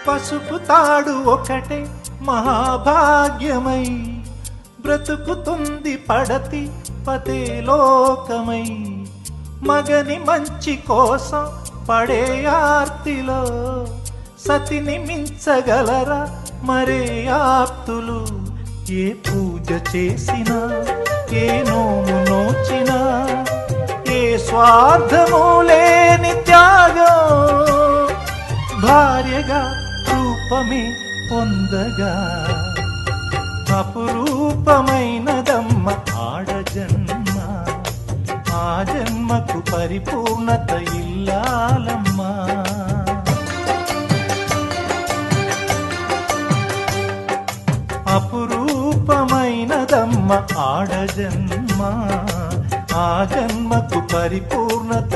పసుపు తాడు ఒకటే మహాభాగ్యమై బ్రతుకుతుంది పడతి పదే లోకమై. మగని మంచి కోసం పడే ఆర్తిలో సతిని మించగలరా మరే ఆప్తులు. ఏ పూజ చేసినా ఏ నోము నోచినా ఏ స్వార్థము లేని త్యాగం భార్యగా రూపమే పొందగా. అపురూపమైనదమ్మ ఆడజన్మ, ఆ జన్మకు పరిపూర్ణత ఇల్లాలమ్మా. అపురూపమైనదమ్మ ఆడజన్మ, ఆ జన్మకు పరిపూర్ణత